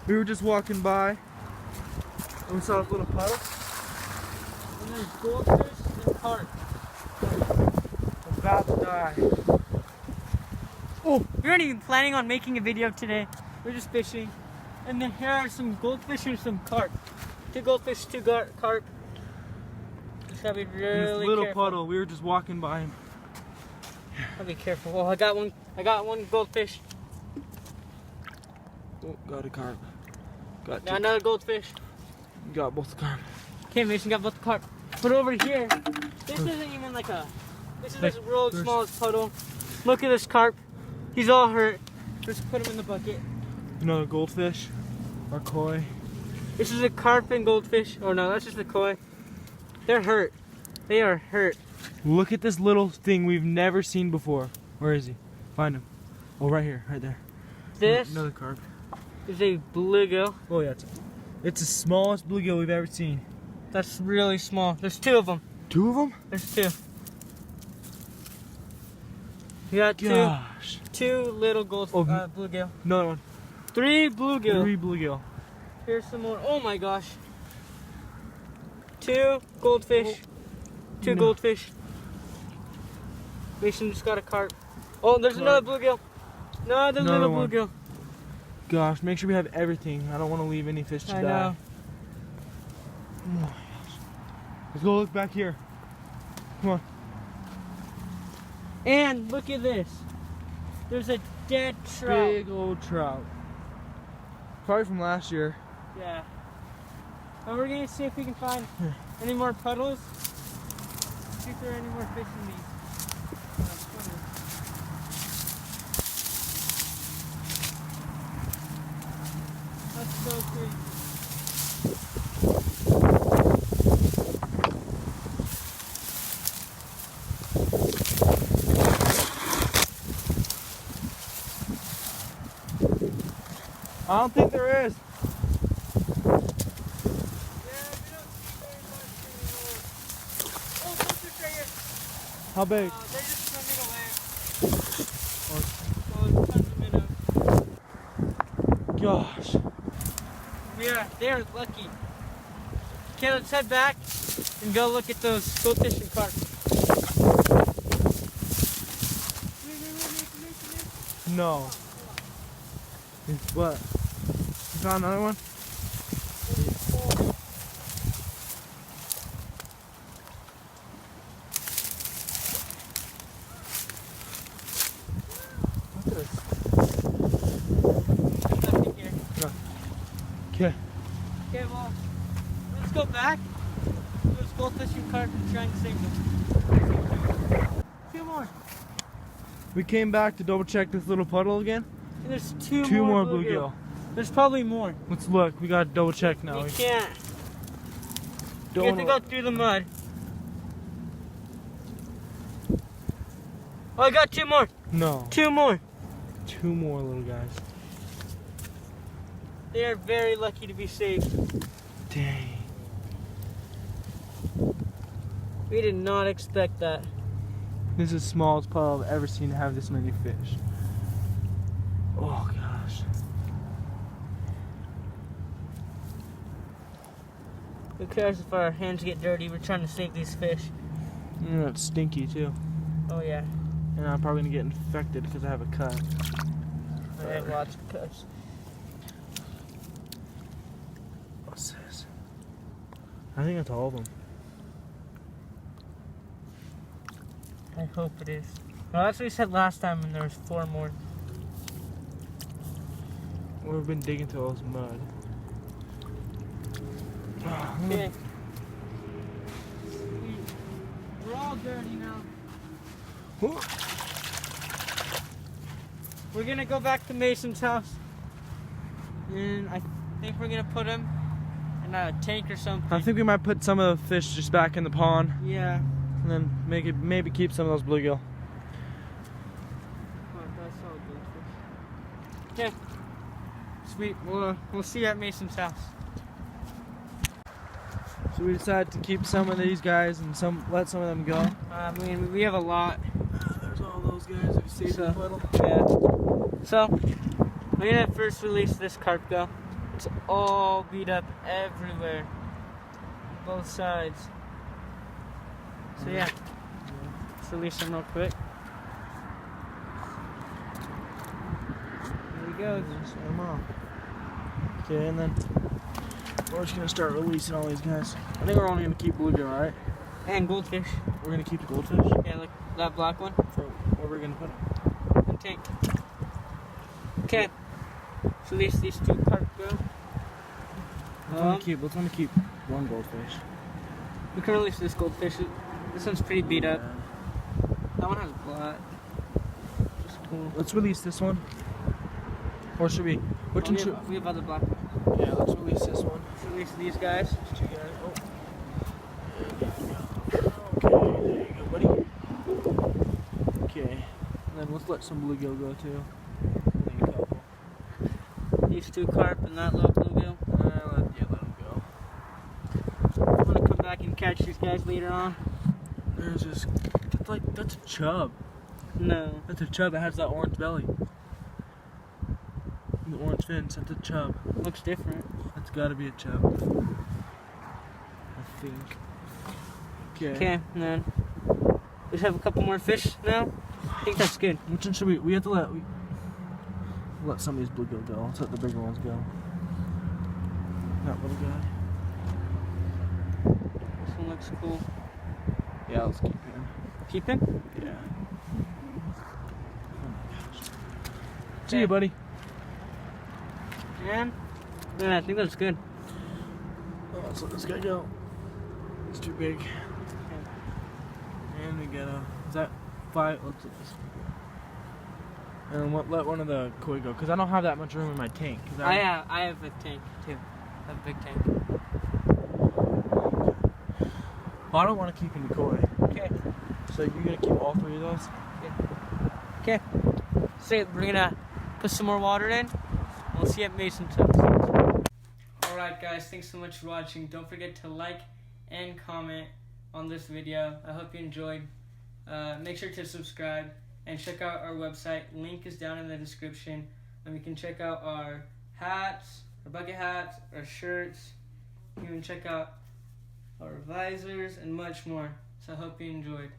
We were just walking by and we saw this little puddle. And there's goldfish and carp. About to die. Oh, we weren't even planning on making a video today. We're just fishing. And then here are some goldfish and some carp. 2 goldfish, 2 carp. Just gotta be really this little careful. puddle, we were just walking by him. Gotta be careful. Oh, I got one goldfish. Oh, got a carp. Got Got another goldfish. Got both the carp. Okay, Mason got both the carp. But over here, this isn't even like a. This is the world's smallest puddle. Look at this carp. He's all hurt. Just put him in the bucket. Another goldfish. Our koi. This is a carp and goldfish. Oh no, that's just a koi. They're hurt. They are hurt. Look at this little thing we've never seen before. Where is he? Find him. Oh, right here, right there. This Another carp. is a bluegill. Oh yeah, it's the smallest bluegill we've ever seen. That's really small. There's 2 of them. 2 of them? There's 2. You got Gosh. two little bluegill. Another one. 3 bluegill. 3 bluegill. Here's some more. Oh my gosh. 2 goldfish. 2 No. goldfish. Mason just got a carp. Oh, there's another bluegill. Another little one. bluegill. Gosh, make sure we have everything. I don't want to leave any fish to die. I know. Oh my gosh. Let's go look back here. Come on. And look at this. There's a dead trout. Big old trout. Probably from last year. Yeah. And we're gonna see if we can find any more puddles. See if there are any more fish in these. That's so crazy. I don't think there is. How big? They're just swimming away. Tons of minnows. Gosh. Yeah, they're lucky. Okay, let's head back and go look at those goldfish and carp. No. What? You found another one? Look at this. Nothing here. No. Okay. Okay, well, let's go back to those goldfish and carp and try and save them. A few more. We came back to double check this little puddle again. And there's two more more bluegill. There's probably more. Let's look. We gotta double check now. We can't. We Don't have to go through the mud. Oh, I got 2 more. No. 2 more. 2 more little guys. They are very lucky to be saved. Dang. We did not expect that. This is the smallest puddle I've ever seen have this many fish. Oh gosh. Who cares if our hands get dirty? We're trying to save these fish. You know, it's stinky too. Oh yeah. And I'm probably gonna get infected because I have a cut. I have lots of cuts. What's this? I think that's all of them. I hope it is. Well, that's what we said last time, and there was 4 more. We've been digging through all this mud. Okay. We're all dirty now. We're gonna go back to Mason's house, and I think we're gonna put him in a tank or something. I think we might put some of the fish just back in the pond, Yeah. and then maybe keep some of those bluegill. That's all good fish. Okay. Sweet. We'll see you at Mason's house. So we decided to keep some of these guys and let some of them go. I mean, we have a lot. There's all those guys if you see So, the puddle. yeah. So, we're gonna first release this carp though. It's all beat up everywhere. Both sides. So yeah. Let's release them real quick. There he goes. Okay, and then we're just gonna start releasing all these guys. I think we're only gonna keep bluegill, right? And goldfish. We're gonna keep the goldfish. Yeah, like that black one. For where we're gonna put it. And tank. Okay. Let's release these 2 carp go. Let's only keep one goldfish. We can release this goldfish. This one's pretty beat up. That one has black. Just cool. Let's release this one. Or should we? Which one should? We have other black ones. Yeah, let's release this one. Let's release these guys. These 2 guys. Oh. Okay, there you go, buddy. Okay. And then let's let some bluegill go too. I think a couple. These 2 carp and that little bluegill. Let them go. I'm gonna come back and catch these guys later on. There's this. That's a chub. No. That's a chub that has that orange belly. And the orange fins. That's a chub. Looks different. That's gotta be a chub. I think. Okay. Okay, and then we just have a couple more fish now. I think that's good. Which one should we? We have to let some of these bluegill go. Let's let the bigger ones go. That little guy. This one looks cool. Yeah, let's keep him. Keep him? Yeah. Oh my gosh. See you, buddy. And yeah, I think that's good. Oh, let's let this guy go. It's too big. Okay. And we got is that 5? Let's let this go. And then let one of the koi go, because I don't have that much room in my tank. I have a tank too. I have a big tank. Well, I don't want to keep any koi. Okay. So you're going to keep all 3 of those? Okay. So we're gonna put some more water in. We'll see at Mason Tubs. Alright guys, thanks so much for watching. Don't forget to like and comment on this video. I hope you enjoyed. Make sure to subscribe and check out our website. Link is down in the description. And you can check out our hats, our bucket hats, our shirts. You can check out our visors and much more. So I hope you enjoyed.